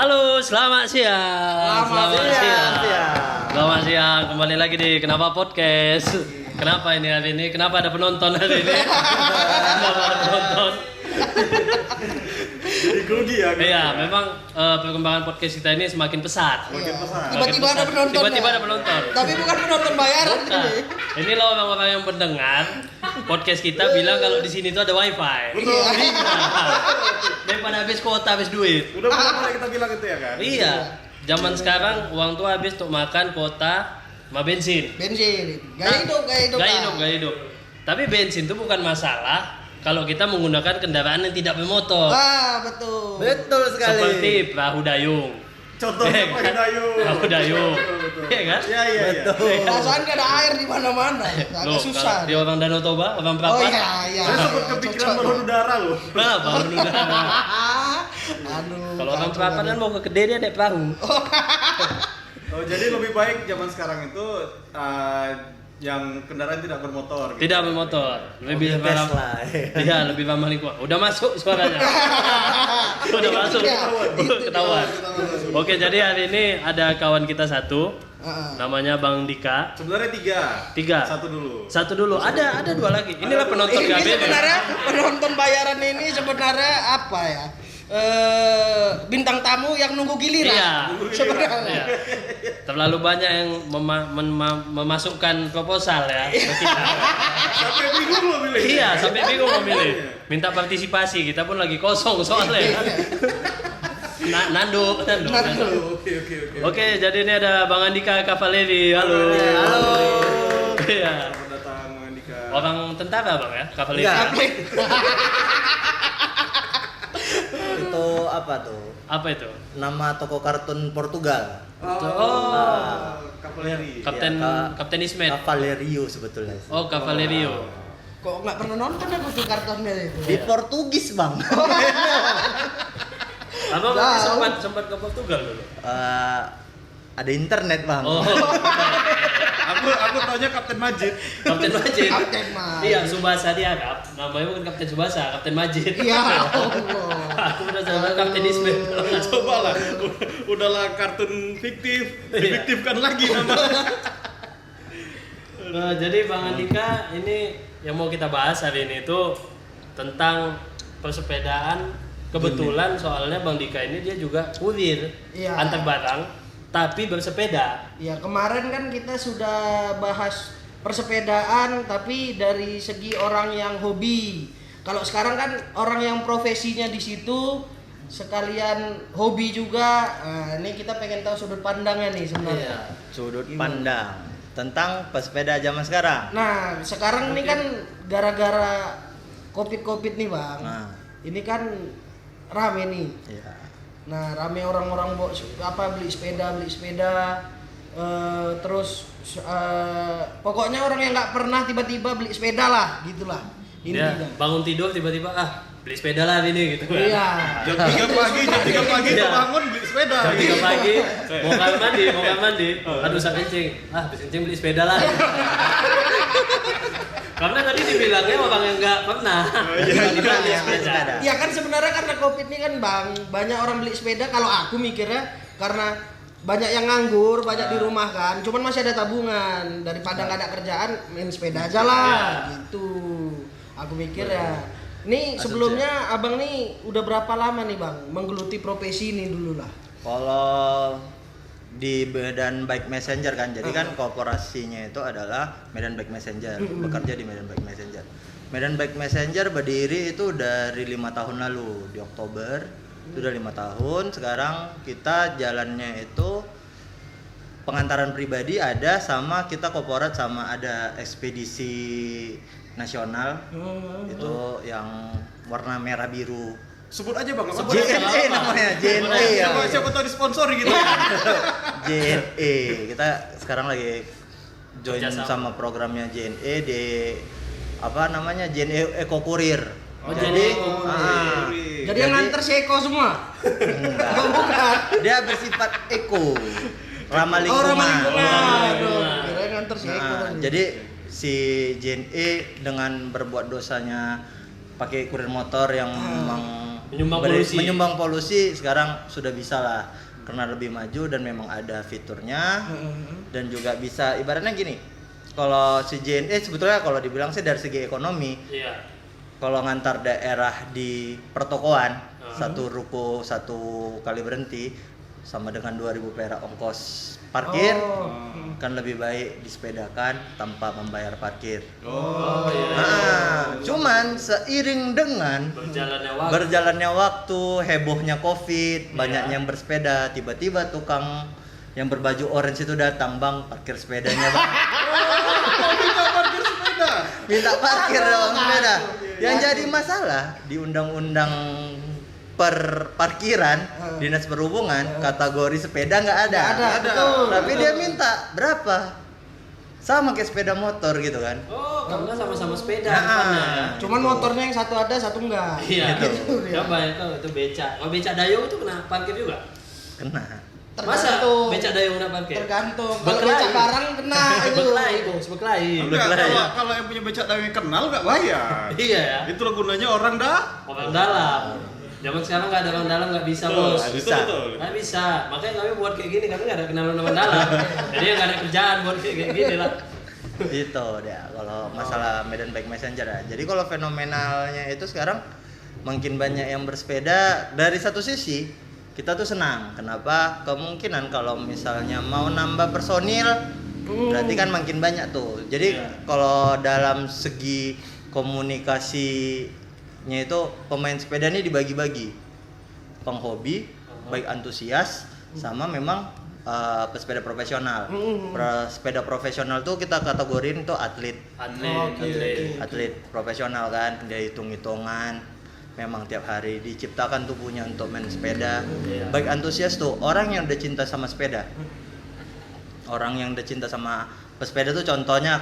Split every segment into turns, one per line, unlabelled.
Halo, selamat siang.
Selamat siang.
Selamat siang. Kembali lagi di Kenapa Podcast. Kenapa ini hari ini? Kenapa ada penonton hari ini? Kenapa ada penonton?
Jadi grogi ya.
Iya, memang perkembangan podcast kita ini semakin pesat.
Makin pesat.
Tiba-tiba ada penonton.
Tiba-tiba ada penonton.
Tapi bukan penonton bayaran
Nah,
ini.
inilah orang-orang yang mendengar podcast kita bilang kalau di sini tuh ada wifi.
Betul.
Daripada habis kuota, habis duit.
Udah berapa kali kita bilang itu ya kan?
Iya. Zaman sekarang uang tuh habis untuk makan, kuota, sama bensin.
Bensin. Gaya hidup.
Gaya hidup. Tapi bensin itu bukan masalah kalau kita menggunakan kendaraan yang tidak bermotor.
Ah, betul.
Betul sekali.
Seperti perahu dayung.
Contohnya Pak Dayung.
Perahu dayung.
Betul.
Iya kan?
Iya.
Betul.
Perasaan gak ada air di mana-mana.
Loh,
Agak susah.
kalau di orang Danau Toba, orang
Oh
Perapat.
iya.
Saya sempat kepikiran balon udara loh.
Nah, balon udara.
Aduh.
Kalau orang
kacau
Perapat kan mau ke Kediri dia naik perahu.
Oh, jadi lebih baik zaman sekarang itu yang kendaraan tidak bermotor. Gitu.
Tidak bermotor. Lebih
Mobil
ramah.
Tesla.
Iya, lebih ramah lingkungan. Udah masuk suaranya. Udah masuk. Ketahuan. Oke, jadi hari ini ada kawan kita satu. Namanya Bang Dika.
Sebenarnya tiga.
Satu
Satu dulu.
dulu. Ada dua lagi. Inilah penonton
Ini
kami.
sebenarnya penonton bayaran ini sebenarnya apa ya? Bintang tamu yang nunggu giliran.
Iya.
Sebenarnya.
Iya. Terlalu banyak yang memasukkan proposal ya ke kita.
Sampai bingung loh milih.
Iya, sampai bingung memilih. Minta partisipasi, kita pun lagi kosong soalnya. Nando.
Oke.
Oke, jadi ini ada Bang Andika Cavalieri. Halo.
Halo.
Iya.
Selamat datang Andika.
Orang tentara Bang ya, Cavalieri.
Enggak. Itu apa tuh?
Apa itu?
Nama toko kartun Portugal.
Oh.
Kavaleri.
Kapten Ismet.
Cavalerio sebetulnya.
Oh, Cavalerio.
Kok nggak pernah nonton aku tuh kartonnya itu?
Di Portugis, Bang.
Abang
Jauh.
sempat ke Portugal dulu.
Ada internet, Bang.
Oh.
Aku taunya Kapten Majid.
Kapten Majid.
Kapten Majid.
Iya, Subasa di Arab. Namanya bukan Kapten Subasa, Kapten Majid.
Ya Allah.
Aku udah sama Kapten Ismet.
Coba lah. Udahlah kartun fiktif, difiktifkan lagi namanya.
Nah, jadi Bang Andika ini yang mau kita bahas hari ini itu tentang persepedaan. Kebetulan soalnya Bang Dika ini dia juga kurir
Iya.
antar barang tapi bersepeda.
Ya kemarin kan kita sudah bahas persepedaan tapi dari segi orang yang hobi. Kalau sekarang kan orang yang profesinya di situ sekalian hobi juga. Nah, ini kita pengen tahu sudut pandangnya nih sebenarnya.
Sudut pandang tentang pesepeda zaman sekarang.
Nah, sekarang ini kan gara-gara Covid nih, Bang.
Nah.
Ini kan rame nih.
Iya.
Nah, rame orang-orang beli sepeda, terus pokoknya orang yang nggak pernah tiba-tiba beli sepeda lah, gitulah.
Dia
Intinya.
bangun tidur tiba-tiba beli sepeda lah hari ini gitu kan.
Iya.
Jam 3 pagi
Iya.
bangun beli sepeda.
Jam 3 pagi mau kamar mandi. Aduh saya kencing. Habis kencing beli sepeda lah. Karena tadi dibilangnya orang yang nggak pernah.
Tiba-tiba beli sepeda.
Ya kan sebenarnya karena Covid ini kan, Bang, banyak orang beli sepeda. Kalau aku mikirnya karena banyak yang nganggur, banyak di rumah kan. Cuman masih ada tabungan, daripada nggak ada kerjaan, main sepeda aja lah, gitu. Aku mikir ya. Nih sebelumnya Abang nih udah berapa lama nih, Bang, menggeluti profesi ini dulu lah.
Kalau di Medan Bike Messenger kan, jadi kan korporasinya itu adalah Medan Bike Messenger, bekerja di Medan Bike Messenger. Medan Bike Messenger berdiri itu dari 5 tahun lalu, di Oktober itu udah 5 tahun. Sekarang kita jalannya itu pengantaran pribadi ada, sama kita korporat, sama ada ekspedisi nasional itu yang warna merah biru.
Sebut aja Bang. Apa?
JNE namanya, JNE ya.
Siapa tahu disponsori gitu.
JNE. Kita sekarang lagi join
Kerjasama.
sama programnya JNE di JNE Eco Courier.
Oh,
jadi
Jadi yang nganter si Eko semua.
enggak.
Oh, bukan.
Dia bersifat eco, ramah
Oh,
lingkungan.
ramah lingkungan.
lingkungan.
Kirain nganter si Eko.
Nah,
tadi.
jadi si JNE dengan berbuat dosanya pakai kurir motor yang memang menyumbang polusi sekarang sudah bisa lah karena lebih maju dan memang ada fiturnya dan juga bisa ibaratnya gini. Kalau si JNE sebetulnya kalau dibilang sih dari segi ekonomi, kalau ngantar daerah di pertokoan satu ruko satu kali berhenti sama dengan 2.000 perak ongkos parkir kan lebih baik disepedakan tanpa membayar parkir. Cuman seiring dengan berjalannya waktu, hebohnya Covid, banyaknya yang bersepeda, tiba-tiba tukang yang berbaju orange itu datang, "Bang, parkir sepedanya, Bang."
Minta parkir sepeda.
Minta parkir dong sepeda. Yang jadi masalah di undang-undang parkiran dinas perhubungan kategori sepeda nggak ada.
Betul.
Tapi dia minta berapa? Sama kayak sepeda motor gitu kan.
Karena sama-sama sepeda depannya ya.
Cuman motornya yang satu ada, satu enggak.
Iya.
Gitu, ya.
Coba itu beca. Kalau beca dayung itu kena parkir juga?
Kena.
Masa beca dayung kena parkir?
Tergantung. Kalau
Berkelahi.
becak barang kena itu.
Berkelahi, Bos, berkelahi.
Enggak, kalau yang punya becak dayung kenal nggak bayar.
Iya ya.
Itu gunanya orang
Orang dalam. Zaman sekarang nggak ada orang dalam, nggak bisa, Bos.
Bisa.
Nggak bisa. Makanya kami buat kayak gini, kami nggak ada kenalan orang dalam. Jadi nggak ada kerjaan buat kayak gini lah.
Itu dia kalau masalah Medan Bike Messenger ya. Jadi kalau fenomenalnya itu sekarang makin banyak yang bersepeda. Dari satu sisi kita tuh senang. Kenapa? Kemungkinan kalau misalnya mau nambah personil berarti kan makin banyak tuh. Jadi kalau dalam segi komunikasinya itu pemain sepeda ini dibagi-bagi. Penghobi, baik antusias sama memang pesepeda profesional. Pesepeda profesional tuh kita kategoriin tuh atlet profesional kan, dia hitung-hitungan. Memang tiap hari diciptakan tubuhnya untuk main sepeda. Baik antusias tuh orang yang udah cinta sama sepeda. Orang yang udah cinta sama pesepeda tuh contohnya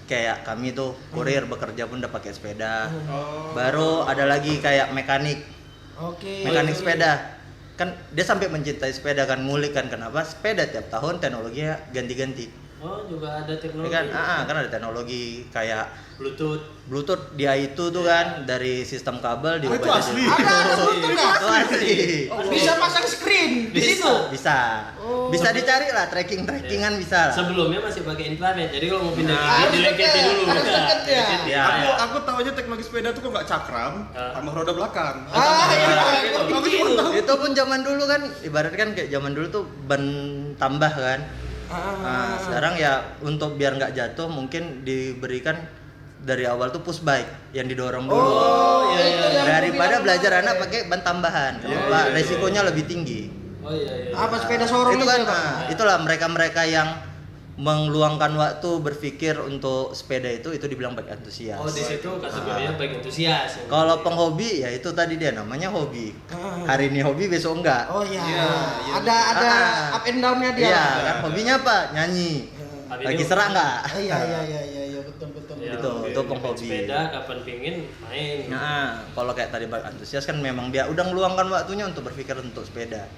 kayak kami tuh kurir bekerja pun udah pakai sepeda. Baru ada lagi kayak mekanik. Mekanik sepeda. Kan dia sampai mencintai sepeda kan, ngulik kan kenapa sepeda tiap tahun teknologinya ganti-ganti.
Juga ada teknologi.
Kan ada teknologi kayak Bluetooth dia itu tuh kan dari sistem kabel diubah
itu asli.
Itu asli.
Bisa pasang screen di situ.
Bisa. Bisa dicari lah trackingan bisa lah.
Sebelumnya masih pakai infrared. Jadi kalau mau pindah gigi dilengketin dulu.
Harus deket ya.
Aku taunya teknologi sepeda tuh kok nggak cakram, tambah roda belakang.
Itu pun zaman dulu kan ibaratnya kan kayak zaman dulu tuh ban tambah kan. Sekarang ya untuk biar nggak jatuh mungkin diberikan dari awal tuh push bike yang didorong dulu. Daripada belajar anak pakai ban tambahan. Resikonya lebih tinggi.
Apa sepeda sorong
itu kan? Itulah mereka-mereka yang meluangkan waktu berpikir untuk sepeda itu dibilang bike antusias.
Di situ kategorinya bike antusias.
Kalau penghobi ya itu tadi dia namanya hobi. Hari ini hobi besok enggak.
Ada up and down-nya dia.
Iya, kan hobinya apa? Nyanyi. Lagi serak enggak?
Iya betul.
Itu penghobi.
Sepeda kapan pingin main.
Kalau kayak tadi bike antusias kan memang dia udah ngeluangkan waktunya untuk berpikir untuk sepeda.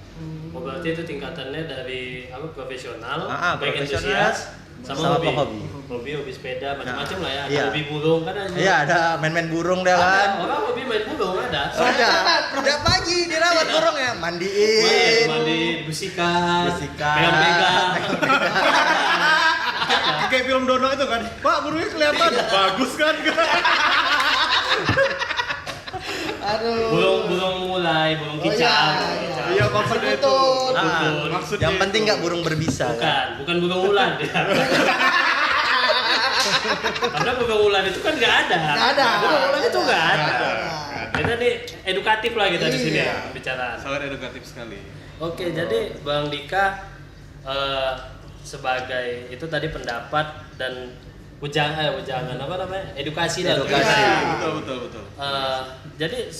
Berarti itu tingkatannya dari profesional, bike
profesional,
antusias,
sama penghobi.
Hobi sepeda macam-macam lah ya.
Iya.
Ada hobi burung kan ada.
Iya, ada main-main burung dia kan.
Orang hobi main burung ada.
Udah pagi dirawat burung ya, mandiin.
Mandi, bersihkan,
Bersihkan.
pegang-pegang.
Kayak film Dono itu kan, Pak burungnya kelihatan bagus kan?
Burung mulai, kicau.
Iya maksudnya itu. Maksudnya
Yang penting nggak burung berbisa.
Bukan burung ulan ya. Karena burung ulan itu kan nggak ada. Burung ulan itu nggak ada. Kita nih edukatif lah kita di sini ya bicara.
Sangat edukatif sekali.
Oke, jadi Bang Dika sebagai itu tadi pendapat dan ujangan apa namanya edukasi lah.
Betul.
Jadi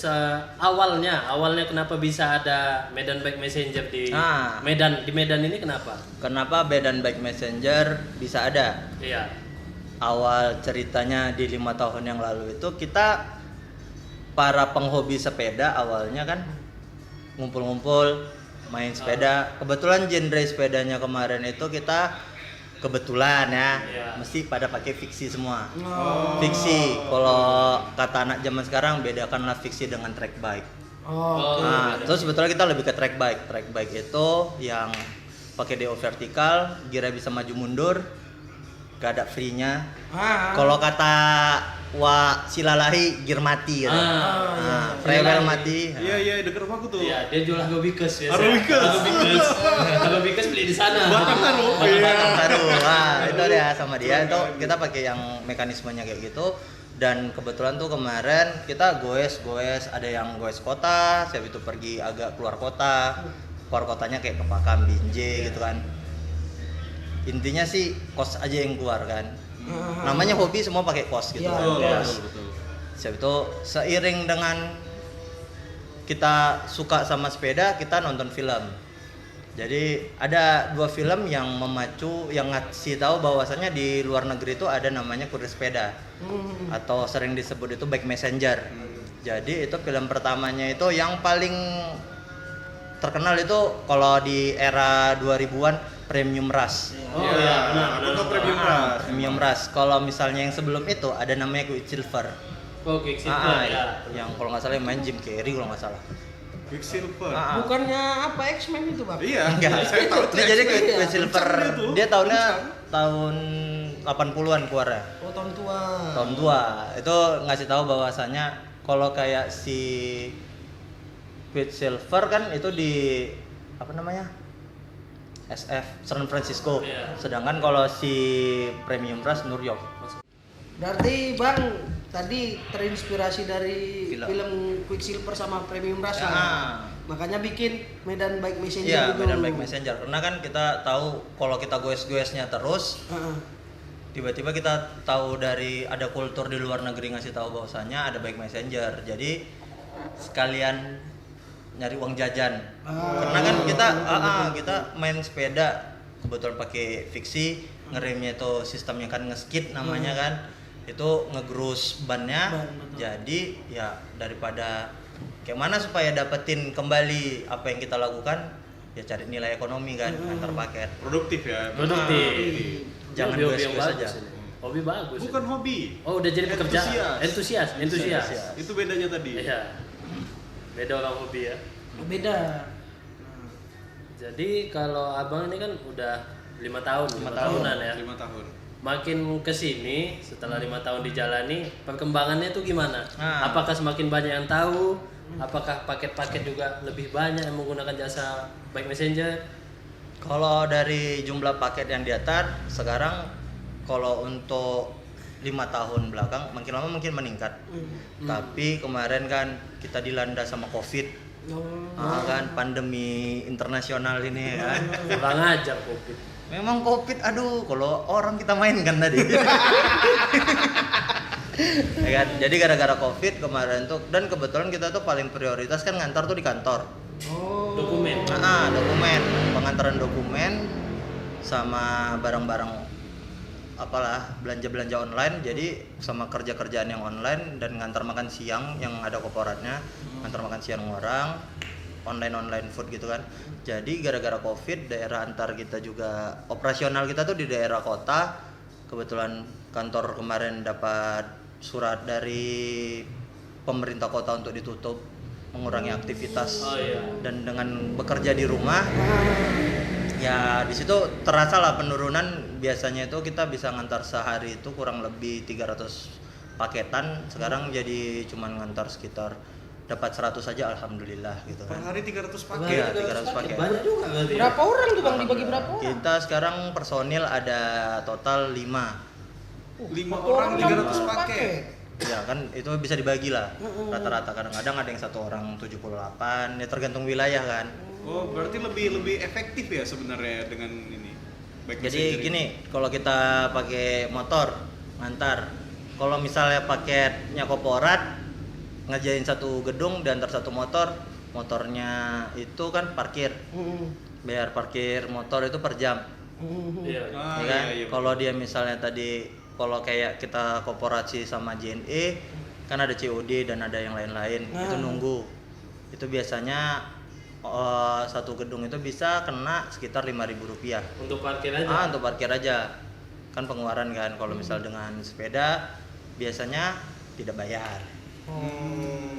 awalnya kenapa bisa ada Medan Bike Messenger di Medan ini kenapa?
Kenapa Medan Bike Messenger bisa ada?
Iya.
Awal ceritanya di 5 tahun yang lalu itu kita para penghobi sepeda awalnya kan ngumpul-ngumpul main sepeda. Kebetulan genre sepedanya kemarin itu kita kebetulan mesti pada pakai fiksi semua. Fiksi. Kalau kata anak zaman sekarang bedakanlah fiksi dengan track bike.
Oh.
Nah,
beda.
terus sebetulnya kita lebih ke track bike. Track bike itu yang pakai DO vertikal, gearnya bisa maju mundur, gak ada free-nya. Kalau kata Wak Silalahi, gear mati gitu. Rewel mati.
Iya dekat rumahku tuh.
Iya, dia jual Agobikes biasa.
Agobikes.
Agobikes beli di sana.
Batang Haru.
Batang Haru. Wah, itu dia sama dia itu kita pakai yang mekanismenya kayak gitu. Dan kebetulan tuh kemarin kita goes, ada yang goes kota, siapa itu pergi agak keluar kota. Keluar kotanya kayak ke Pakam, Binjai gitu kan. Intinya sih kos aja yang keluar kan. Namanya hobi semua pakai kos gitu
Iya,
kan.
Betul,
Kos.
betul.
Siapa itu seiring dengan kita suka sama sepeda, kita nonton film. Jadi ada 2 film yang memacu, yang ngasih tahu bahwasannya di luar negeri itu ada namanya kurir sepeda atau sering disebut itu bike messenger. Jadi itu film pertamanya itu yang paling terkenal itu kalau di era 2000-an Premium Rush.
Oh iya, benar.
Untuk premium rush.
Premium Rush. Kalau misalnya yang sebelum itu ada namanya Quicksilver.
Oh, Quicksilver ya.
Yang kalau nggak salah yang main Jim Carrey kalau nggak salah.
Quicksilver.
Bukannya apa X-Men itu, Bang?
Iya,
Enggak.
saya tahu tuh.
Nah, jadi
X-Men.
Quicksilver
Kencang dia tuh.
dia tahunnya
Kencang.
tahun 80-an keluarnya.
Oh, tahun tua.
Tahun tua. Itu ngasih tahu bahwasannya kalau kayak si Quicksilver kan itu di apa namanya? SF San Francisco.
Iya.
Sedangkan kalau si Premium Rush New York.
Berarti Bang tadi terinspirasi dari
Film.
film Quicksilver sama Premium Rush
Ya.
ya? Makanya bikin Medan Bike Messenger
Iya,
itu.
Medan Bike Messenger. Karena kan kita tahu kalau kita goes-goesnya terus,
Heeh.
tiba-tiba kita tahu dari ada kultur di luar negeri ngasih tahu bahwasannya ada bike messenger. Jadi sekalian nyari uang jajan. Karena kan kita main sepeda kebetulan pakai fiksi, ngeremnya itu sistemnya kan ngeskid namanya kan. Itu ngegrus bannya.
Ban, betul.
Jadi ya daripada kayak mana supaya dapetin kembali apa yang kita lakukan, ya cari nilai ekonomi kan, antar paket.
Produktif ya.
Produktif.
Jangan
Ini hobi yang
goes-goes
bagus
aja.
ini. Hobi bagus.
Bukan
ini.
hobi.
Oh, udah jadi pekerjaan.
Entusias.
Entusias.
Itu bedanya tadi.
Iya. Beda orang hobi ya.
Beda.
Jadi kalau abang ini kan udah 5 tahun, 5 tahunan ya.
5 tahun.
Makin kesini setelah 5 tahun dijalani, perkembangannya tuh gimana?
Nah.
Apakah semakin banyak yang tahu? Apakah paket-paket juga lebih banyak yang menggunakan jasa bike messenger?
Kalau dari jumlah paket yang diatar sekarang kalau untuk 5 tahun belakang makin lama makin meningkat. Tapi kemarin kan kita dilanda sama Covid. Kan pandemi internasional ini kan.
Kurang ajar Covid.
Memang Covid, aduh, kalau orang kita main kan tadi. Ya kan? Jadi gara-gara Covid kemarin tuh, dan kebetulan kita tuh paling prioritas kan ngantar tuh di kantor.
Dokumen.
Dokumen, pengantaran dokumen sama barang-barang apalah belanja-belanja online. Jadi sama kerja-kerjaan yang online dan ngantar makan siang yang ada korporatnya, ngantar makan siang orang, online food gitu kan. Jadi gara-gara Covid daerah antar kita juga operasional kita tuh di daerah kota. Kebetulan kantor kemarin dapat surat dari pemerintah kota untuk ditutup, mengurangi aktivitas.
Oh iya.
Dan dengan bekerja di rumah ya di situ terasa lah penurunan. Biasanya itu kita bisa ngantar sehari itu kurang lebih 300 paketan, sekarang jadi cuman ngantar sekitar dapat 100 saja alhamdulillah gitu
Per
kan.
hari 300 paket.
Iya, 300 paket.
Banyak juga berarti. ya?
Berapa orang tuh Bang, dibagi berapa orang?
Kita sekarang personil ada total 5.
5 orang 300
dapat
paket.
Ya kan itu bisa dibagi lah rata-rata, kadang-kadang ada yang 1 orang 78, ya tergantung wilayah kan.
Oh, berarti lebih efektif ya sebenarnya dengan ini. Bike
Jadi
messenger ini.
gini, kalau kita pakai motor ngantar, kalau misalnya paketnya korporat ngerjain satu gedung dan antar satu motor, motornya itu kan parkir, bayar parkir motor itu per jam,
Iya.
ya kan? Kalau dia misalnya tadi, kalau kayak kita korporasi sama JNE kan ada COD dan ada yang lain-lain, itu nunggu, itu biasanya satu gedung itu bisa kena sekitar Rp5.000.
Untuk parkir aja.
Untuk parkir aja kan pengeluaran kan. Kalau misal dengan sepeda biasanya tidak bayar.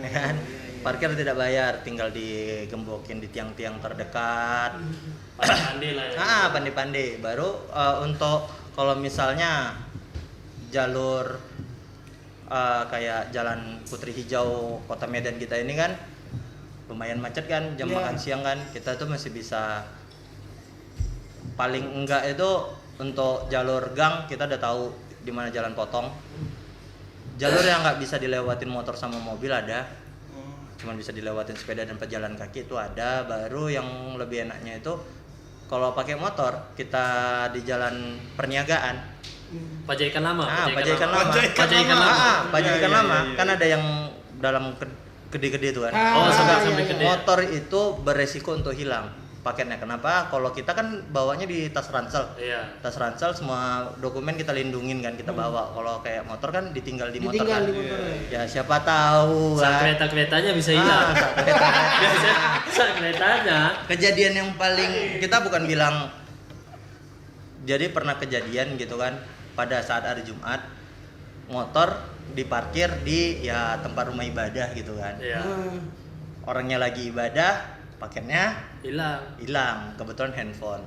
Ya kan? Parkir tidak bayar, tinggal digembokin di tiang-tiang terdekat.
Pandai-pandai lah ya.
Pandai-pandai. Baru untuk kalau misalnya jalur kayak Jalan Putri Hijau Kota Medan kita ini kan lumayan macet kan, jam makan siang kan, kita tuh masih bisa, paling enggak itu untuk jalur gang kita udah tahu di mana jalan potong. Jalur yang nggak bisa dilewatin motor sama mobil ada, cuman bisa dilewatin sepeda dan pejalan kaki itu ada. Baru yang lebih enaknya itu kalau pakai motor kita di jalan perniagaan.
Pajaikan lama.
Pajaikan lama. Pajaikan lama. Kan ada yang dalam gede-gede itu kan.
Sampai gede.
Motor itu beresiko untuk hilang paketnya. Kenapa? Kalau kita kan bawanya di tas ransel.
Iya.
Tas ransel semua dokumen kita lindungin kan, kita bawa. Kalau kayak motor kan ditinggal di motor kan.
Di motor.
Ya siapa tahu
Saat
kan.
kereta-keretanya bisa hilang. Saat keretanya.
Kejadian yang paling kita bukan bilang, jadi pernah kejadian gitu kan pada saat hari Jumat, motor diparkir di ya tempat rumah ibadah gitu kan.
Iya.
Orangnya lagi ibadah, paketnya
Hilang.
kebetulan handphone.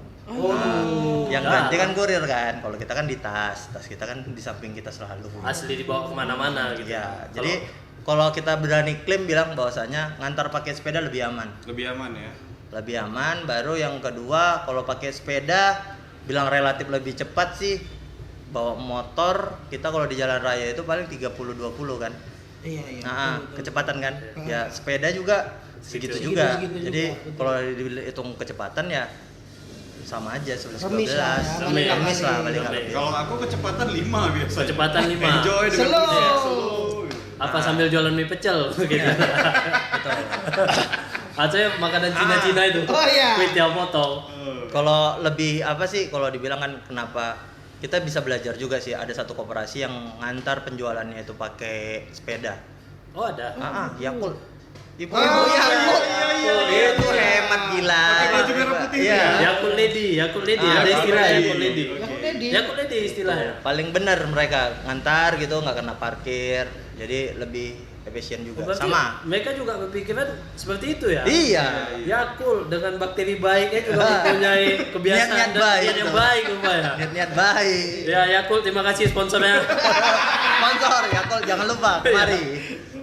Yang
Enggak.
ganti kan kurir kan. Kalau kita kan di tas kita kan di samping kita selalu.
Asli dibawa kemana-mana gitu.
Ya, jadi kalau kita berani klaim bilang bahwasanya ngantar pakai sepeda lebih aman.
Lebih aman ya.
Lebih aman. Baru yang kedua, kalau pakai sepeda bilang relatif lebih cepat sih. Bawa motor kita kalau di jalan raya itu paling 30-20 kan.
Iya.
Nah, kecepatan kan. Ya, sepeda juga segitu
Segitu
juga.
juga,
Jadi
betul.
kalau dihitung kecepatan ya sama aja 11-12.
Remis lah ya,
Remis lah paling nggak
Remis.
lebih.
Kalau aku kecepatan 5 biasanya.
Kecepatan 5.
Enjoy dengan
Slow.
musik, slow.
Apa sambil jualan mie pecel gitu.
Betul.
Atau ya makanan Cina-Cina itu.
Oh, iya.
Kue tiaw potong.
Kalau lebih apa sih kalau dibilang kan kenapa kita bisa belajar juga sih, ada satu koperasi yang ngantar penjualannya itu pakai sepeda.
Oh, ada.
Yakult. Ibu
Oh,
Yakult.
iya.
Itu hemat gila.
Pakai baju merah putih
Iya.
ya?
Yakult Lady ada
Yakult
istilah
Lady.
Yakult Lady.
Oke.
Yakult Lady istilahnya.
Paling benar mereka ngantar gitu, nggak kena parkir. Jadi lebih efisien juga.
Berarti
Sama.
mereka juga berpikiran seperti itu ya.
Iya.
Yakult dengan bakteri baiknya juga mempunyai kebiasaan
Niat-niat
dan
baik
niat yang
tuh.
baik rupanya.
Niat-niat baik.
Ya Yakult, terima kasih sponsornya.
Sponsor Yakult jangan lupa mari.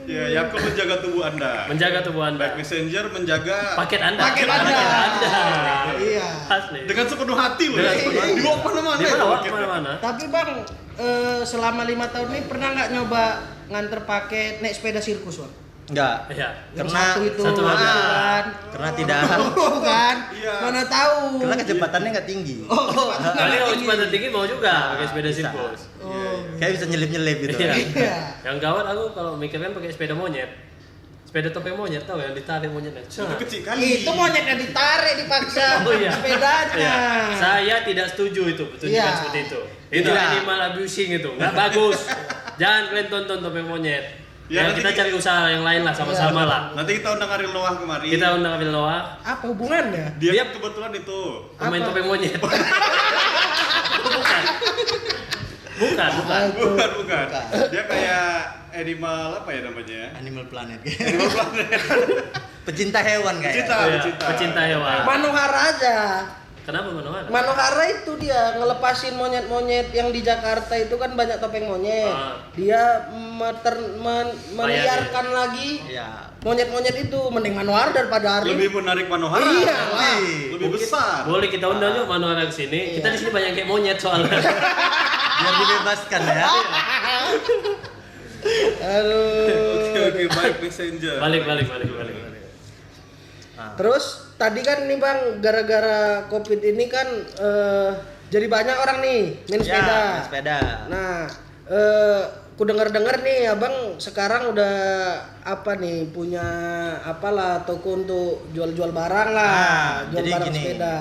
Ya, Yakult menjaga tubuh Anda.
Menjaga tubuh Anda.
Baik Messenger menjaga
Paket Anda.
Paket Anda. Iya.
Asli.
dengan sepenuh hati loh.
Dengan
Ya.
sepenuh hati.
Dibawa kemana-mana.
Di
ya
mana
paketnya.
kemana-mana?
Tapi Bang, selama 5 tahun ini pernah nggak nyoba nganter paket naik sepeda sirkus, Bang?
Enggak.
Iya.
Yang
Karena
satu itu
satu lagi.
kan.
Karena tidak.
Kan?
Iya.
Mana tahu.
Karena kecepatannya nggak tinggi.
Kali kalau kecepatan tinggi mau juga pakai sepeda
bisa.
sirkus.
Oh.
Kayak bisa nyelip-nyelip gitu.
Iya.
Iya.
Yang gawat aku kalau mikirkan pakai sepeda monyet. Sepeda topeng monyet tahu yang ditarik monyetnya.
Itu kecil kali.
Itu monyetnya ditarik dipaksa
Oh iya.
sepedanya.
Iya. Saya tidak setuju itu pertunjukan
Iya.
seperti itu. Itu
Tidak.
animal abusing itu, nggak bagus. Jangan kalian tonton topeng monyet.
Ya,
Ya,
nanti
kita cari usaha yang lain lah, sama-sama lah.
Nanti kita undang Ariel Noah kemari.
Kita undang Abel Noah,
Apa hubungannya?
Dia kebetulan itu.
pemain
Apa?
topeng monyet. bukan. Bukan.
Bukan. Dia kayak animal apa ya namanya?
Animal Planet.
Animal Planet.
Pecinta hewan kayak.
Pecinta.
Iya, pecinta hewan.
Manohara aja.
Kenapa Manohara?
Manohara itu dia ngelepasin monyet-monyet yang di Jakarta itu kan banyak topeng monyet.
Ah.
Dia meliarkan lagi
Iya.
monyet-monyet itu. Mending Manohara daripada Ari.
Lebih menarik Manohara.
Iya,
Lebih besar.
Boleh kita undang yuk Manohara ke sini. Kita di sini banyak kayak monyet soalnya.
Biar dibebaskan ya.
Aduh.
Oke, baik Messenger.
balik.
Terus tadi kan nih Bang, gara-gara Covid ini kan jadi banyak orang nih main sepeda.
Ya, main sepeda.
Nah, ku dengar-dengar nih Abang sekarang udah apa nih punya apalah toko untuk jual-jual barang lah, jual
jadi
barang
gini.
sepeda.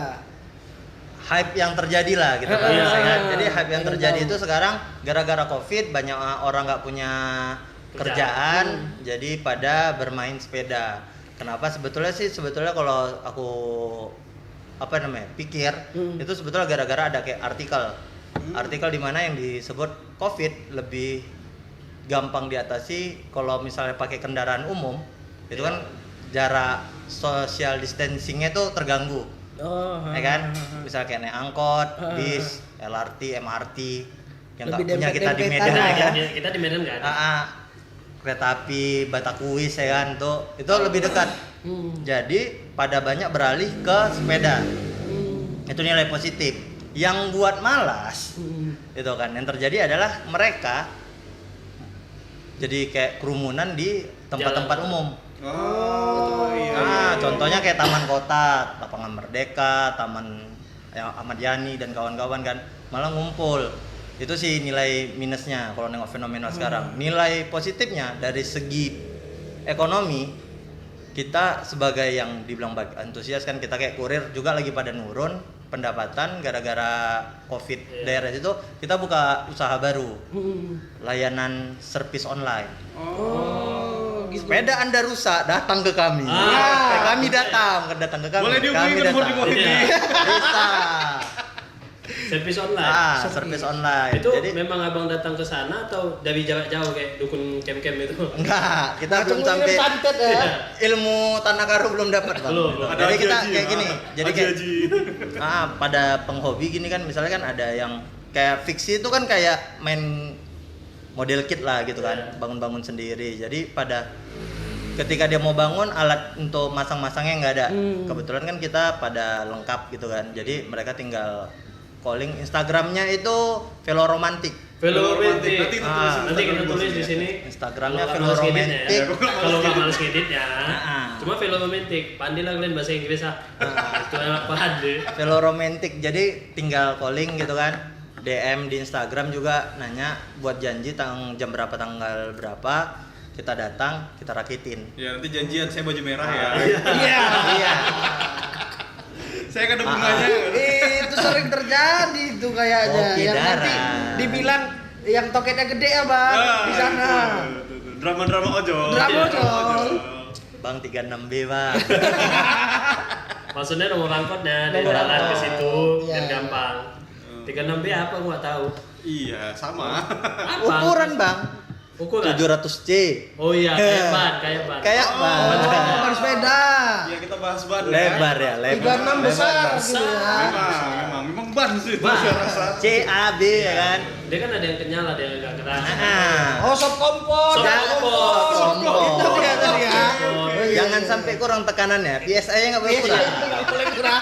Hype yang terjadi lah gitu kan.
Iya.
Jadi hype yang
Pengen
terjadi
tahu.
itu sekarang gara-gara Covid banyak orang nggak punya kerjaan, jadi pada bermain sepeda. Kenapa sebetulnya kalau aku pikir itu sebetulnya gara-gara ada kayak artikel di mana yang disebut Covid lebih gampang diatasi kalau misalnya pakai kendaraan umum. Itu kan jarak social distancingnya tuh terganggu. Ya kan? Misal kayak naik angkot, bis, LRT, MRT yang nggak
Lebih
punya kita di
dempet-dempetan
Medan
lah
ya kan?
Kita di Medan nggak ada.
Kereta api Batakuis ya kan tuh itu lebih dekat. Jadi pada banyak beralih ke sepeda. Itu nilai positif. Yang buat malas itu kan yang terjadi adalah mereka jadi kayak kerumunan di tempat-tempat umum.
Oh iya.
Contohnya kayak Taman Kota, Lapangan Merdeka, Taman Ahmad Yani dan kawan-kawan kan malah ngumpul. Itu sih nilai minusnya kalau nengok fenomena sekarang. Nilai positifnya dari segi ekonomi, kita sebagai yang dibilang antusias kan, kita kayak kurir juga lagi pada nurun pendapatan gara-gara Covid daerah itu. Kita buka usaha baru, layanan servis online.
Gitu.
Sepeda Anda rusak, datang ke kami. Kami datang ke kami.
Boleh dihubungi nomor di bawah ini.
Bisa.
Servis online.
Servis online.
Itu
Jadi
memang abang datang ke sana atau dari jarak jauh kayak dukun camp-camp itu?
enggak, kita
Nah,
belum
cuma
sampai
ini santet ya.
ilmu tanah karu belum dapat, Bang.
Belum.
Jadi kita
Haji-haji,
kayak gini. Jadi kayak
haji-haji.
pada penghobi gini kan, misalnya kan ada yang kayak fiksi itu kan kayak main model kit lah gitu kan, bangun-bangun sendiri. Jadi pada ketika dia mau bangun, alat untuk masang-masangnya nggak ada. Kebetulan kan kita pada lengkap gitu kan. Jadi mereka tinggal calling. Instagramnya itu Veloromantik.
Veloromantik.
Nanti
Nanti kita tulis di sini.
Instagramnya
Kalau nggak males ngeditnya
Veloromantik.
ya. Kalau nggak males ngeditnya.
Ah.
Cuma Veloromantik. Pandai lah kalian bahasa Inggris Itu enak pandai.
Veloromantik. Jadi tinggal calling gitu kan. DM di Instagram juga nanya buat janji jam berapa, tanggal berapa, kita datang, kita rakitin.
Ya nanti janjian saya baju merah ya.
Iya.
Iya.
Saya kan ada bunganya.
Itu sering terjadi itu kayaknya.
Kopi
Yang nanti
darah.
dibilang yang toketnya gede ya bang di sana.
Drama-drama ojol.
Drama ojol.
Bang 36B, Bang.
Maksudnya nomor angkotnya dari
Nomor
jalan ke
angkot.
situ
Iya.
dan gampang. 36B apa gua nggak tahu.
Iya, sama.
Apa?
Ukuran, Bang.
Ukuran.
700C.
Oh iya, kayak ban, kayak ban.
Kayak ban.
Ban sepeda.
Ya kita bahas ban ya.
Lebar ya, lebar.
36 besar gitu ya.
Memang ban sih itu
Ban.
saya rasa.
CAB ya kan.
Dia kan ada yang kenyal, ada yang nggak keras.
Oh sop kompor.
Sop kompor.
Sop kompor.
Itu dia tadi ya.
Jangan sampai kurang tekanannya. PSI-nya nggak boleh
Iya,
kurang.
itu nggak boleh kurang.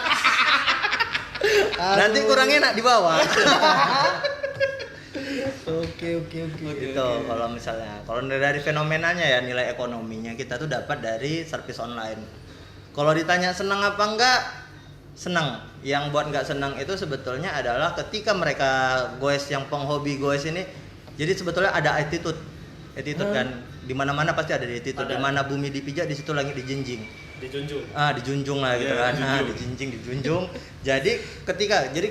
Nanti kurang enak di bawah.
Oke.
Gitu. Kalau misalnya, kalau dari fenomenanya ya, nilai ekonominya kita tuh dapat dari servis online. Kalau ditanya senang apa enggak? Senang. Yang buat nggak senang itu sebetulnya adalah ketika mereka goes, yang penghobi goes ini, jadi sebetulnya ada attitude kan. Di mana-mana pasti ada attitude.
Ada.
Di mana bumi dipijak, di situ langit dijunjung.
Dijunjung.
Lah gitu kan. Dijunjung. Jadi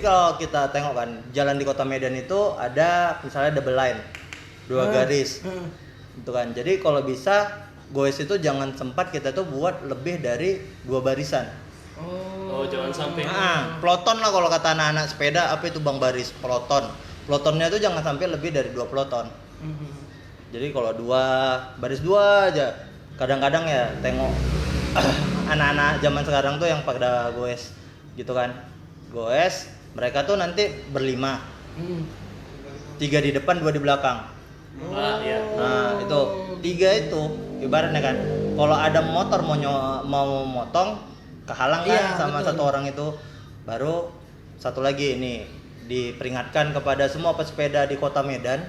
kalau kita tengok kan, jalan di Kota Medan itu ada misalnya double line, 2 garis. Gitu kan. Jadi kalau bisa goes itu jangan sempat kita tuh buat lebih dari 2 barisan.
Oh, jangan sampai.
Peloton lah kalau kata anak-anak sepeda, apa itu Bang baris peloton. Pelotonnya tuh jangan sampai lebih dari 2 peloton. Jadi kalau 2 baris 2 aja. Kadang-kadang ya tengok anak-anak zaman sekarang tuh yang pada goes gitu kan. Goes, mereka tuh nanti berlima. 3 di depan, 2 di belakang.
Iya.
Nah, itu 3 itu ibaratnya kan, kalau ada motor mau motong, kehalang kan
Iya,
sama
betul.
satu orang itu. Baru satu lagi ini diperingatkan kepada semua pesepeda di Kota Medan,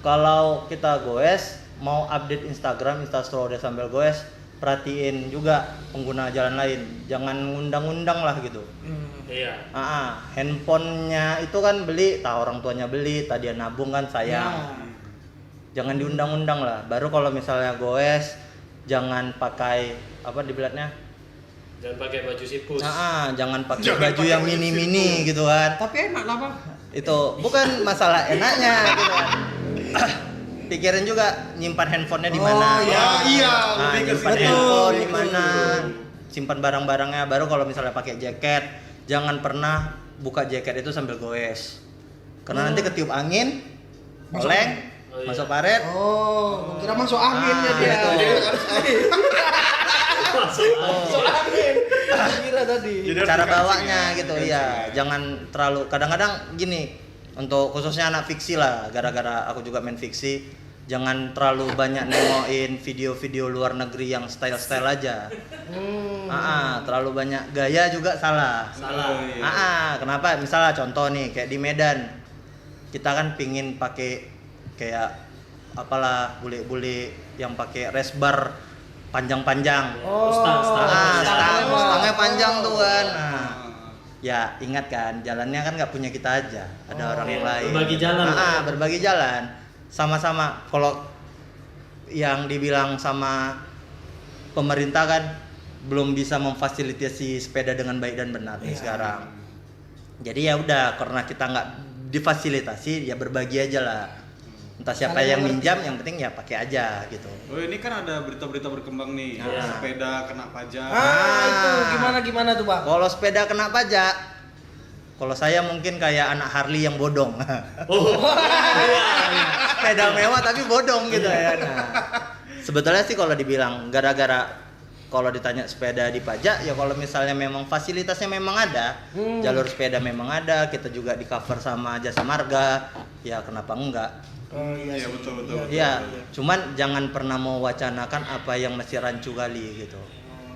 kalau kita goes mau update Instagram, Instastory sambil goes, perhatiin juga pengguna jalan lain, jangan ngundang-undang lah gitu.
Iya.
Handphonenya itu kan beli, orang tuanya beli, tadi dia nabung kan sayang. Jangan diundang-undang lah. Baru kalau misalnya goes, jangan pakai apa dibilangnya?
Jangan pakai baju sipus.
Jangan pakai baju yang mini-mini gitu kan.
Tapi enak lah bang.
Itu bukan masalah enaknya gitu kan. Pikirin juga nyimpan handphonenya di mana.
Iya, lebih ke
Nyimpan
situ.
handphone di mana. Simpan barang-barangnya. Baru kalau misalnya pakai jaket, jangan pernah buka jaket itu sambil goes. Karena nanti ketiup angin, oleng,
Oh, iya.
Masuk parit.
Oh, kira masuk anginnya
Ah,
dia.
itu.
Masuk angin. Kira tadi.
Jadi
Cara
harus
bawanya
dikancing
gitu,
ya,
iya.
dikancing ya.
Jangan terlalu, kadang-kadang gini, untuk khususnya anak fiksi lah, gara-gara aku juga main fiksi, jangan terlalu banyak nengokin video-video luar negeri yang style-style aja. Terlalu banyak gaya juga salah.
Salah.
Oh, iya.
Kenapa? Misalnya contoh nih, kayak di Medan, kita kan pingin pakai kayak apalah bule-bule yang pakai race bar panjang-panjang. Stangnya panjang tuh kan. Nah, ya ingat kan, jalannya kan nggak punya kita aja, ada orang yang lain.
Berbagi jalan.
Berbagi jalan. Sama-sama. Kalau yang dibilang sama pemerintah kan belum bisa memfasilitasi sepeda dengan baik dan benar nih sekarang. Jadi ya udah, karena kita nggak difasilitasi, ya berbagi aja lah. Entah siapa
Saling
yang
mengerti.
minjam, yang penting ya pakai aja gitu.
Oh ini kan ada berita-berita berkembang nih, sepeda kena pajak.
Itu gimana tuh, Bang?
Kalau sepeda kena pajak, kalau saya mungkin kayak anak Harley yang bodong. Sepeda mewah tapi bodong gitu ya. Nah, sebetulnya sih kalau dibilang gara-gara, kalau ditanya sepeda dipajak, ya kalau misalnya memang fasilitasnya memang ada, jalur sepeda memang ada, kita juga di cover sama Jasa Marga, ya kenapa enggak?
Oh iya,
Iya, betul, betul.
Iya, cuman jangan pernah mewacanakan apa yang masih rancu kali gitu.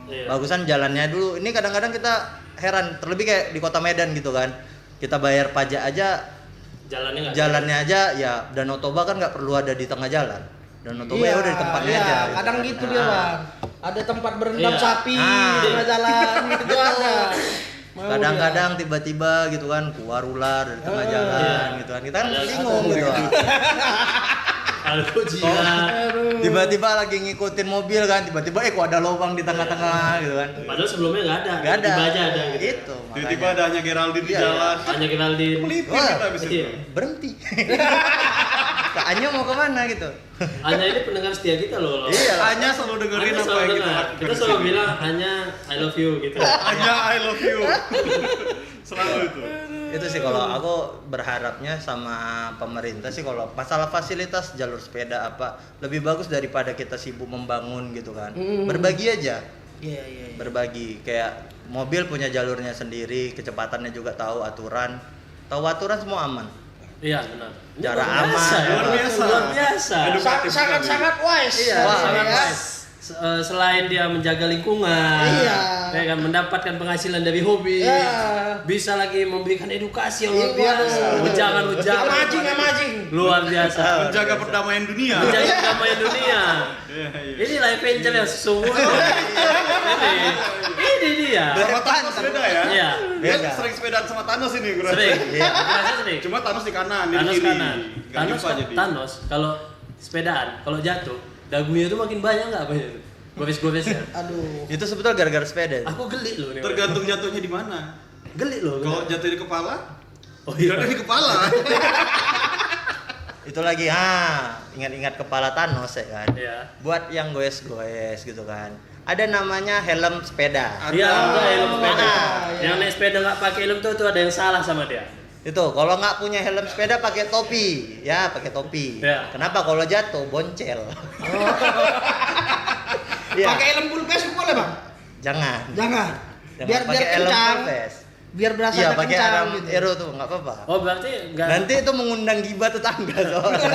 Iya.
Bagusan jalannya dulu. Ini kadang-kadang kita heran, terlebih kayak di Kota Medan gitu kan. Kita bayar pajak aja,
Jalannya nggak.
jalannya aja ya, Danau Toba kan nggak perlu ada di tengah jalan. Danau Toba ya udah di tempatnya
iya,
aja.
kadang gitu dia, Bang. Ada tempat berendam
Iya.
sapi di tengah jalan gitu ada. Mau
Kadang-kadang tiba-tiba gitu kan keluar ular dari tengah jalan gitu kan. Kita kan
Ada
bingung gitu.
Aku jilat.
Tiba-tiba lagi ngikutin mobil kan, tiba-tiba kok ada lubang di tengah-tengah gitu kan.
Padahal sebelumnya nggak ada.
Nggak ada.
Tiba aja ada gitu.
Itu
Tiba-tiba
makanya.
ada hanya Geraldine di
Iya,
jalan.
Hanya Geraldine.
Melipir
Wah,
kita habis itu.
Iya.
Berhenti. Kak Anya mau kemana gitu?
Hanya ini pendengar setia kita loh.
Iya.
Hanya selalu dengerin
Hanya
apa
selalu
yang kita
dengar.
lakukan.
Kita
di
selalu
sini.
bilang hanya I love you gitu.
Hanya I love you. Selalu itu.
Itu sih kalau aku berharapnya sama pemerintah sih, kalau masalah fasilitas jalur sepeda apa lebih bagus daripada kita sibuk membangun gitu kan. Berbagi aja.
Iya, iya.
Berbagi, kayak mobil punya jalurnya sendiri, kecepatannya juga tahu aturan semua aman.
Iya benar. Ini
Cara
luar biasa
aman.
ya.
Luar biasa.
Luar biasa.
Edukatif sekali.
Sangat wise.
Iya,
Wah,
Sangat
ya.
wise. Selain dia menjaga lingkungan,
Iya.
ya kan, mendapatkan penghasilan dari hobi,
Iya.
bisa lagi memberikan edukasi yang luar
Iya,
biasa,
waduh.
ujangan-ujangan
Amajing.
luar biasa,
Menjaga perdamaian dunia.
menjaga perdamaian dunia.
Iya, iya.
Ini life angel yang sesungguhnya. ini dia.
Sama Thanos beda ya?
Iya.
Dia
Beda.
sering sepedaan sama Thanos ini gue rasa.
Sering.
Iya.
Aku rasa sering.
Cuma Thanos di kanan, dia
Thanos
di kiri.
kanan.
Nggak jumpa jadi.
Thanos kalau sepedaan, kalau jatuh, dagunya itu makin banyak nggak banyak itu? Gores-goresnya.
Aduh.
Itu sebetulnya gara-gara sepeda.
Aku geli loh nih.
Tergantung jatuhnya di mana.
Geli loh.
Kalau jatuh di kepala,
Oh iya.
jatuh di kepala.
Itu lagi ingat-ingat kepala Thanos ya kan.
Iya.
Buat yang goes-goes gitu kan. Ada namanya helm sepeda.
Iya, ada helm sepeda.
iya.
Yang naik sepeda nggak pakai helm tuh ada yang salah sama dia.
Itu kalau nggak punya helm sepeda pakai topi, ya pakai topi.
Ya.
Kenapa kalau jatuh boncel? Iya.
Pakai helm full face boleh, Bang?
Jangan.
Jangan.
Jangan
Biar
pakai helm
kencang.
full face.
Biar berasa
Iya,
ada
pakai
kencang
helm
gitu.
aero tuh nggak apa-apa.
Oh berarti nggak.
Nanti itu mengundang gibah tetangga soalnya.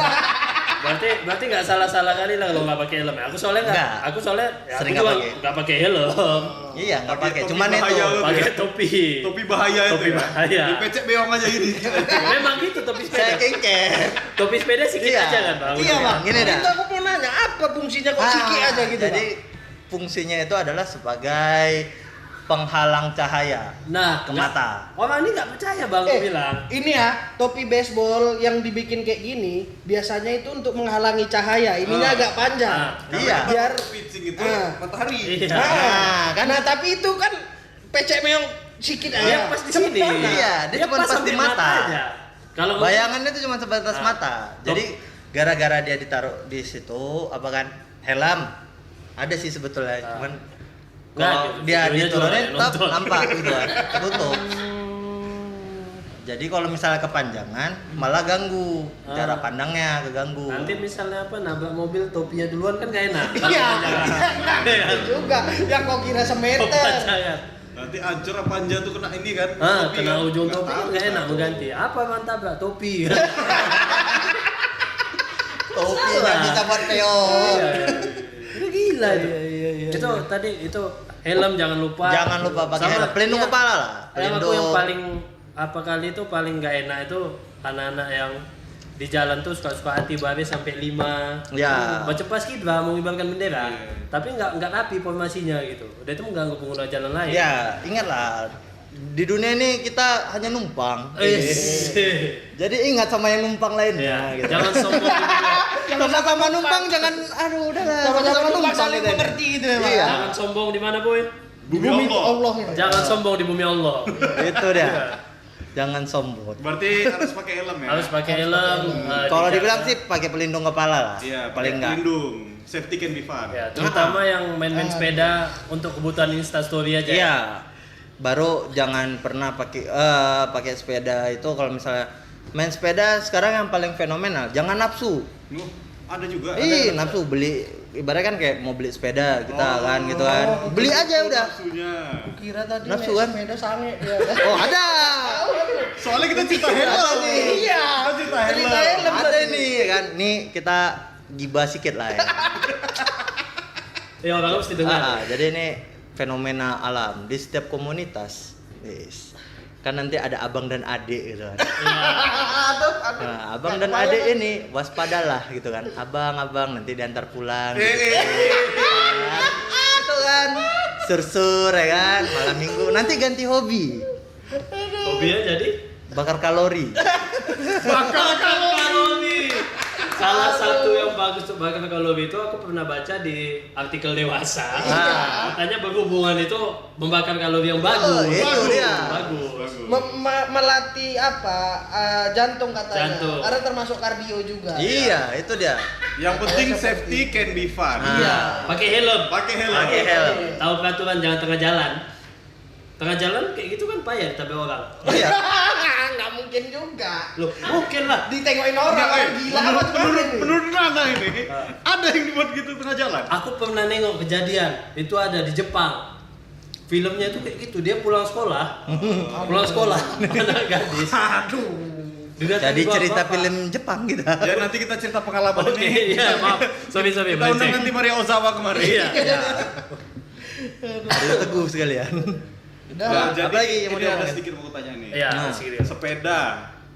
Berarti nggak salah kali lah kalau nggak pakai helm. Aku soalnya nggak.
Nggak.
Aku soalnya ya,
Sering
aku
nggak
juga
pakai.
nggak pakai helm.
Iya, nggak
Pakai
pakai.
topi
Cuman itu
bahaya lu.
Pakai topi.
Topi bahaya
Topi
itu ya.
bahaya.
Dipecek beong aja gini.
Memang gitu topi
saya
sepeda.
kengket.
Topi sepeda sedikit
Iya.
aja kan bang.
Iya, Bang.
Gini dah.
Itu aku mau nanya, apa fungsinya kok sikit aja gitu,
Jadi
Bang?
fungsinya itu adalah sebagai penghalang cahaya
Nah
ke
nggak-
mata.
Orang ini nggak percaya bang. Aku bilang.
Ini ya, topi baseball yang dibikin kayak gini, biasanya itu untuk menghalangi cahaya. Ininya agak panjang.
Iya.
Biar
Pitching itu
Ah.
matahari.
Iya.
Kan
Nah, tapi itu kan pecek meong sikit aja.
Dia pas di sini.
Sempurna.
Iya, dia cuma pas di
sampai
mata.
aja. Kalau
Bayangannya itu cuma sebatas
Ah.
mata. Jadi gara-gara dia ditaruh di situ, apa kan? Helm. Ada sih sebetulnya,
Ah.
cuman
Nggak,
kalau
gitu.
dia
Videonya juga
diturunin
nggak
tetap
nonton.
nampak gitu kan, tertutup. Jadi kalau misalnya kepanjangan malah ganggu, cara pandangnya keganggu.
Nanti misalnya apa nabrak mobil topinya duluan kan gak enak.
Iya. Itu juga. Yang kau kira semeter.
Kepanjangan.
Nanti hancur apa panja tuh kena ini kan?
Ah,
Topi
kena
kan?
ujung
Nggak
topi kan
tahu,
gak enak
nggak tahu.
mengganti. Apa mantap tabrak topi?
Topi
Salah.
nggak bisa buat peong.
Ini gila itu. Itu tadi itu helm jangan lupa.
Jangan lupa pakai
Sama,
helm, pelindung
iya.
kepala lah.
Yang aku yang paling apa kali itu paling gak enak itu anak-anak yang di jalan tuh suka-suka hati baris sampai 5.
Ya.
Macam pas kibra mengibarkan bendera,
Iya.
tapi nggak rapi formasinya gitu. Udah itu mengganggu pengguna jalan lain.
Ya, ingatlah di dunia ini kita hanya numpang. Jadi ingat sama yang numpang lainnya.
Ya,
Gitu.
jangan sombong di dunia.
Sama-sama numpang jangan, aduh udahlah.
Sama-sama numpang
numpang
saling
gitu.
mengerti gitu ya, Pak.
Iya.
Jangan sombong di mana, Boy?
Bumi Allah.
ya.
Jangan sombong di bumi Allah.
Itu dia. Jangan sombong.
Berarti harus pakai helm ya?
Harus pakai helm.
Kalau
dijaga.
dibilang sih pakai pelindung kepala lah.
Iya,
paling
pakai
enggak.
pelindung. Safety can be fun.
Ya, terutama yang main-main sepeda untuk kebutuhan Instastory aja.
Iya. Baru jangan pernah pakai sepeda itu kalau misalnya main sepeda sekarang yang paling fenomenal, jangan nafsu.
Ada juga.
Ih, nafsu beli ibaratnya kan kayak mau beli sepeda kita kan gitu kan. Beli aja udah.
Nafsunya.
Kira tadi
Nafsu
naik
kan?
sepeda sange ya.
Oh, ada.
Soalnya kita cerita helm.
Iya.
Kita cerita
Cerita
helm.
helm.
Ada ini kan. Nih kita gibah sedikit lah ya.
Ya orang harus didengar.
Jadi ini fenomena alam di setiap komunitas. Kan nanti ada abang dan adik gitu kan. Nah, abang dan adik ini waspadalah gitu kan. Abang nanti diantar pulang. Gitu. Itu kan. Sur-sur ya kan. Malam minggu nanti ganti hobi.
Hobinya jadi
Bakar kalori.
bakar kalori. Salah satu yang bagus untuk bakar kalori itu aku pernah baca di artikel Dewasa. Katanya berhubungan itu membakar kalori yang bagus.
Itu dia.
Bagus.
Melatih apa? Jantung katanya.
Jantung.
Karena termasuk kardio juga.
Iya, itu dia.
Yang penting safety can be fun.
Iya. Pakai helm.
Pakai helm.
Pakai helm.
Tahu peraturan jangan tengah jalan. Tengah jalan kayak gitu kan payah ditabrak orang.
Iya.
Nggak mungkin juga.
Loh, mungkin lah.
Ditengokin orang gila apa
Menurut Nana ini, ada yang dibuat gitu tengah jalan.
Aku pernah nengok kejadian, itu ada di Jepang. Filmnya itu kayak gitu, dia pulang sekolah, anak gadis.
Aduh.
Didatangi
Jadi
bapak.
cerita film Jepang gitu.
Ya nanti kita cerita pengalaman
Oke,
ini.
iya, maaf. Sorry,
Kita undang
melenceng.
nanti Maria Ozawa kemari.
Iya.
Ada teguh sekalian.
Udah.
Nah, jadi
Apalagi yang mau
ini ada
diomongin?
sedikit mau tanya nih.
Iya,
Nah.
serius.
Sepeda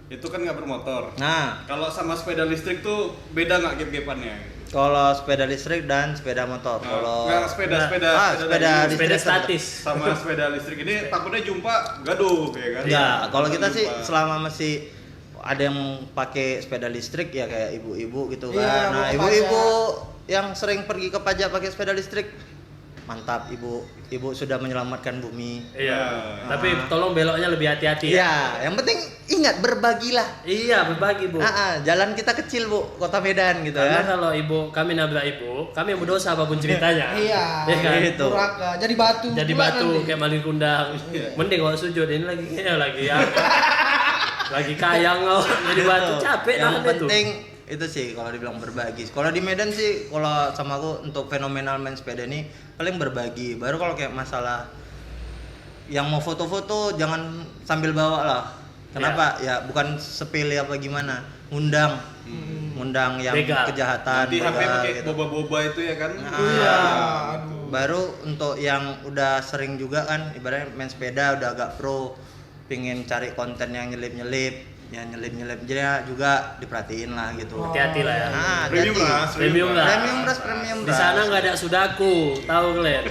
itu kan nggak bermotor.
Nah,
Kalau sama sepeda listrik tuh beda nggak gap-gapannya?
kalau sepeda listrik dan sepeda motor. Kalau
Nggak, sepeda
sepeda
dari-
Sepeda
listrik
statis.
sama sepeda listrik ini takutnya jumpa gaduh ya kan?
Ya, kalau kita sih
Jumpa.
selama masih ada yang pakai sepeda listrik ya kayak ibu-ibu gitu kan.
Iya,
Nah,
mau ke
ibu-ibu yang sering pergi ke pajak pakai sepeda listrik, mantap ibu. Ibu sudah menyelamatkan bumi.
Iya.
Nah.
Tapi tolong beloknya lebih hati-hati ya.
Ya, yang penting ingat berbagilah.
Iya, berbagi, Bu.
Jalan kita kecil, Bu, Kota Medan gitu
Karena
ya.
kalau ibu kami nabrak ibu, kami yang berdosa apapun ceritanya.
Iya.
Ya kan?
Gitu.
Durhaka. Jadi batu.
Jadi
pula
batu
nanti.
kayak maling kundang. Mending kalau sujud ini lagi kayaknya lagi ya. Lagi kayang loh. Jadi batu capek
Yang
nahan itu.
penting itu sih kalau dibilang berbagi. Kalau di Medan sih kalau sama aku untuk fenomenal main sepeda ini paling berbagi. Baru kalau kayak masalah yang mau foto-foto jangan sambil bawa lah. Kenapa? Ya bukan sepele apa gimana. Ngundang yang
Begal.
kejahatan.
Nanti HP
begal
pakai
gitu.
boba-boba itu ya kan?
Iya. Aduh.
Baru untuk yang udah sering juga kan ibaratnya main sepeda udah agak pro, pingin cari konten yang nyelip-nyelip, yang nyelip-nyelip juga diperhatiin lah gitu.
Hati-hati lah ya.
Nah,
Premium
hati-hati.
ras,
Premium ras.
Premium
Di
ras.
sana nggak ada sudaku, tahu kalian?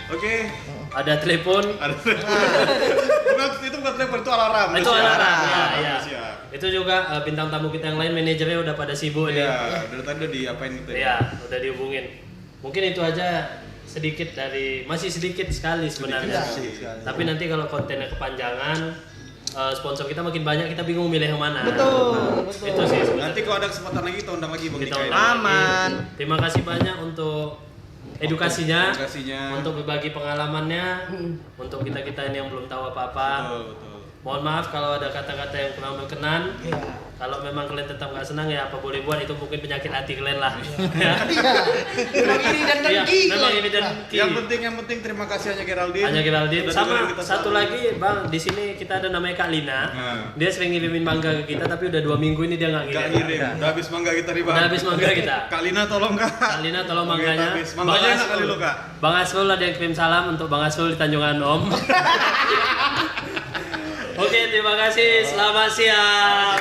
Oke.
Ada telepon.
Ada itu bukan telepon, itu alarm.
Itu
Udah siap.
alarm. Ya, ya.
Udah siap.
Itu juga bintang tamu kita yang lain manajernya udah pada sibuk nih.
Iya, dari tadi udah diapain gitu ya?
Iya, udah dihubungin. Mungkin itu aja sedikit dari masih sedikit sekali sebenarnya.
Sedikit sekali.
Tapi nanti kalau kontennya kepanjangan, sponsor kita makin banyak, kita bingung milih yang mana.
Betul.
Itu sih sebenarnya.
Nanti kalau ada kesempatan lagi kita undang lagi Bang
Kita
Dika ya.
undang
Aman.
lagi. Terima kasih banyak untuk edukasinya,
Edukasinya.
untuk berbagi pengalamannya, untuk kita-kita ini yang belum tahu apa-apa.
Betul.
Mohon maaf kalau ada kata-kata yang kurang berkenan.
Iya.
Kalau memang kalian tetap nggak senang ya apa boleh buat, itu mungkin penyakit hati kalian lah.
Iya. Memang iri dan
Iya,
dengki.
memang
kalian.
iri dan dengki.
Yang penting terima kasih hanya Geraldine.
Hanya Geraldine.
Udah
Sama
dengerin kita
satu
selalu.
lagi Bang, di sini kita ada namanya Kak Lina.
Nah.
Dia sering ngirimin mangga ke kita, tapi udah 2 minggu ini dia nggak
Nggak
ngirim.
ngirim. Udah habis mangga kita nih, Bang.
Udah habis mangga kita.
Kak Lina tolong, Kak.
Kak Lina tolong
Mangga
mangganya.
habis. Mangganya enak kali lo, Kak.
Bang Asrul ada yang kirim salam untuk Bang Asrul di Tanjungan Om. Oke, terima kasih. Selamat siang.